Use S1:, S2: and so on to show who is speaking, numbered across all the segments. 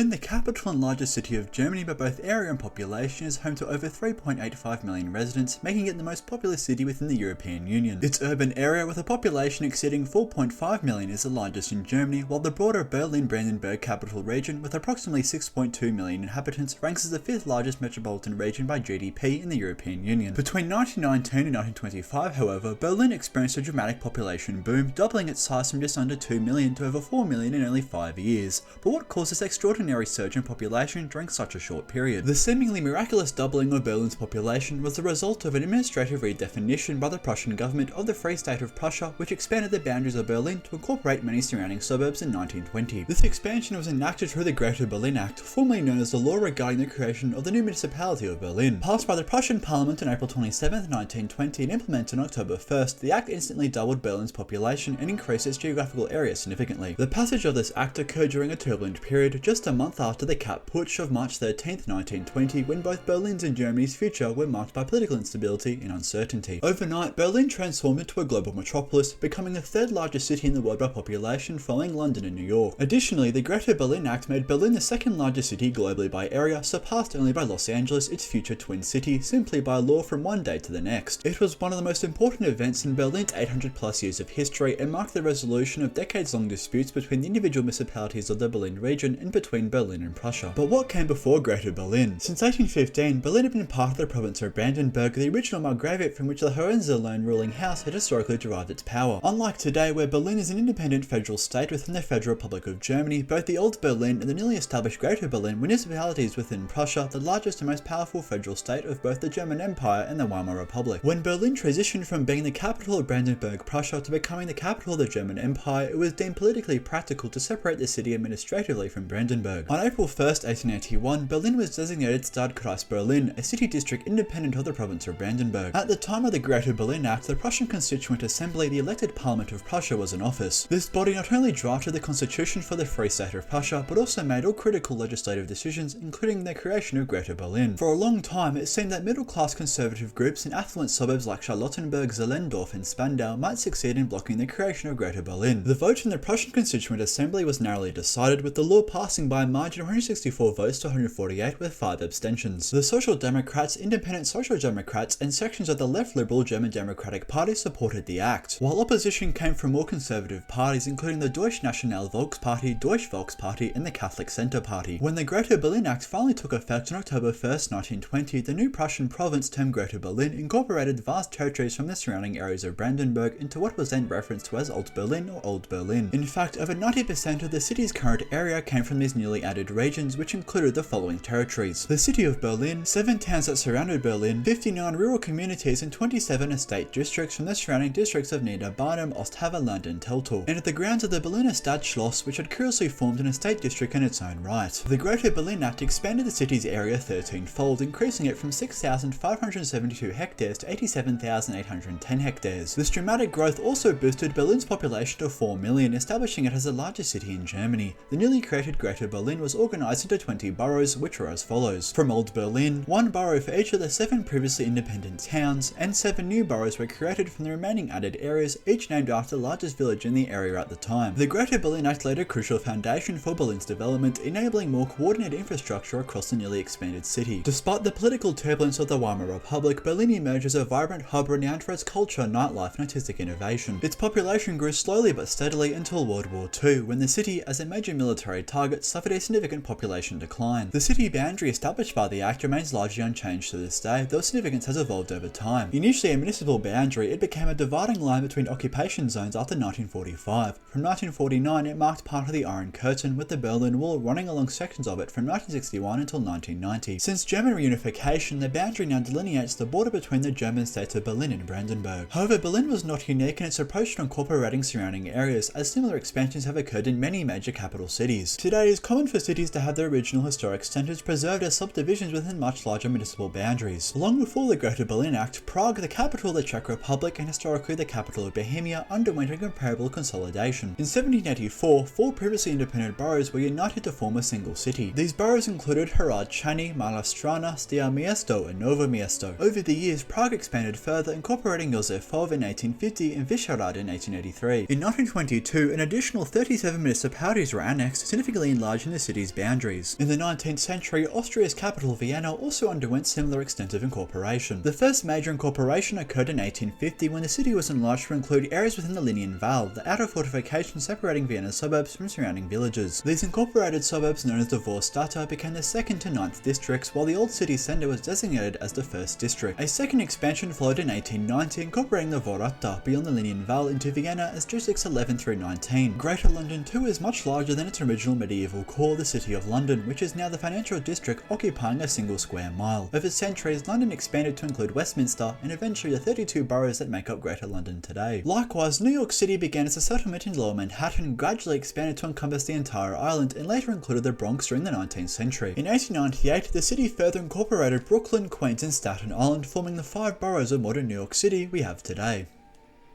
S1: Berlin, the capital and largest city of Germany by both area and population, is home to over 3.85 million residents, making it the most populous city within the European Union. Its urban area, with a population exceeding 4.5 million, is the largest in Germany, while the broader Berlin-Brandenburg capital region, with approximately 6.2 million inhabitants, ranks as the 5th largest metropolitan region by GDP in the European Union. Between 1919 and 1925, however, Berlin experienced a dramatic population boom, doubling its size from just under 2 million to over 4 million in only 5 years. But what caused this extraordinary surge in population during such a short period? The seemingly miraculous doubling of Berlin's population was the result of an administrative redefinition by the Prussian government of the Free State of Prussia, which expanded the boundaries of Berlin to incorporate many surrounding suburbs in 1920. This expansion was enacted through the Greater Berlin Act, formerly known as the law regarding the creation of the new municipality of Berlin. Passed by the Prussian Parliament on April 27, 1920 and implemented on October 1st, the Act instantly doubled Berlin's population and increased its geographical area significantly. The passage of this Act occurred during a turbulent period just a month after the Kapp Putsch of March 13, 1920, when both Berlin's and Germany's future were marked by political instability and uncertainty. Overnight, Berlin transformed into a global metropolis, becoming the 3rd largest city in the world by population, following London and New York. Additionally, the Greater Berlin Act made Berlin the 2nd largest city globally by area, surpassed only by Los Angeles, its future twin city, simply by law from one day to the next. It was one of the most important events in Berlin's 800 plus years of history and marked the resolution of decades-long disputes between the individual municipalities of the Berlin region and between Berlin and Prussia. But what came before Greater Berlin? Since 1815, Berlin had been part of the province of Brandenburg, the original Margravate from which the Hohenzollern ruling house had historically derived its power. Unlike today, where Berlin is an independent federal state within the Federal Republic of Germany, both the Old Berlin and the newly established Greater Berlin municipalities within Prussia, the largest and most powerful federal state of both the German Empire and the Weimar Republic. When Berlin transitioned from being the capital of Brandenburg, Prussia, to becoming the capital of the German Empire, it was deemed politically practical to separate the city administratively from Brandenburg. On April 1st, 1881, Berlin was designated Stadtkreis Berlin, a city district independent of the province of Brandenburg. At the time of the Greater Berlin Act, the Prussian Constituent Assembly, the elected parliament of Prussia, was in office. This body not only drafted the constitution for the Free State of Prussia, but also made all critical legislative decisions, including the creation of Greater Berlin. For a long time, it seemed that middle-class conservative groups in affluent suburbs like Charlottenburg, Zehlendorf and Spandau might succeed in blocking the creation of Greater Berlin. The vote in the Prussian Constituent Assembly was narrowly decided, with the law passing by a margin of 164 votes to 148 with 5 abstentions. The Social Democrats, Independent Social Democrats and sections of the left-liberal German Democratic Party supported the act, while opposition came from more conservative parties including the Deutsche National Volksparty, Deutsche Volksparty and the Catholic Centre Party. When the Greater Berlin Act finally took effect on October 1st, 1920, the new Prussian province termed Greater Berlin incorporated vast territories from the surrounding areas of Brandenburg into what was then referenced to as Old Berlin or Old Berlin. In fact, over 90% of the city's current area came from these newly added regions, which included the following territories: the city of Berlin, 7 towns that surrounded Berlin, 59 rural communities and 27 estate districts from the surrounding districts of Niederbarnim, Osthavelland and Teltow, and the grounds of the Berliner Stadtschloss, which had curiously formed an estate district in its own right. The Greater Berlin Act expanded the city's area 13-fold, increasing it from 6,572 hectares to 87,810 hectares. This dramatic growth also boosted Berlin's population to 4 million, establishing it as the largest city in Germany. The newly created Greater Berlin was organized into 20 boroughs, which were as follows: from Old Berlin, 1 borough for each of the 7 previously independent towns, and 7 new boroughs were created from the remaining added areas, each named after the largest village in the area at the time. The Greater Berlin Act laid a crucial foundation for Berlin's development, enabling more coordinated infrastructure across the newly expanded city. Despite the political turbulence of the Weimar Republic, Berlin emerged as a vibrant hub renowned for its culture, nightlife and artistic innovation. Its population grew slowly but steadily until World War II, when the city, as a major military target, suffered a significant population decline. The city boundary established by the Act remains largely unchanged to this day, though significance has evolved over time. Initially a municipal boundary, it became a dividing line between occupation zones after 1945. From 1949, it marked part of the Iron Curtain, with the Berlin Wall running along sections of it from 1961 until 1990. Since German reunification, the boundary now delineates the border between the German states of Berlin and Brandenburg. However, Berlin was not unique in its approach to incorporating surrounding areas, as similar expansions have occurred in many major capital cities. Today, it is common for cities to have their original historic centres preserved as subdivisions within much larger municipal boundaries. Long before the Greater Berlin Act, Prague, the capital of the Czech Republic and historically the capital of Bohemia, underwent a comparable consolidation. In 1784, 4 previously independent boroughs were united to form a single city. These boroughs included Hradčany, Malá Strana, Staré Město and Nové Město. Over the years, Prague expanded further, incorporating Josefov in 1850 and Vyšehrad in 1883. In 1922, an additional 37 municipalities were annexed, significantly enlarging within the city's boundaries. In the 19th century, Austria's capital Vienna also underwent similar extensive incorporation. The first major incorporation occurred in 1850 when the city was enlarged to include areas within the Linien Val, the outer fortification separating Vienna's suburbs from surrounding villages. These incorporated suburbs, known as the Vorstadter, became the 2nd to 9th districts, while the old city centre was designated as the 1st district. A second expansion followed in 1890, incorporating the Vorratta beyond the Linien Val into Vienna as districts 11 through 19. Greater London too is much larger than its original medieval core, the City of London, which is now the financial district occupying a single square mile. Over centuries, London expanded to include Westminster and eventually the 32 boroughs that make up Greater London today. Likewise, New York City began as a settlement in Lower Manhattan, gradually expanded to encompass the entire island, and later included the Bronx during the 19th century. In 1898, the city further incorporated Brooklyn, Queens, and Staten Island, forming the 5 boroughs of modern New York City we have today.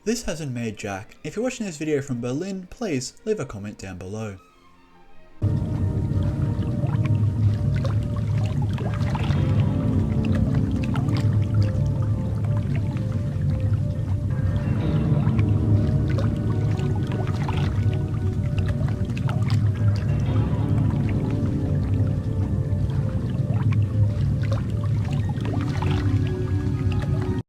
S1: This has been me, Jack. If you're watching this video from Berlin, please leave a comment down below.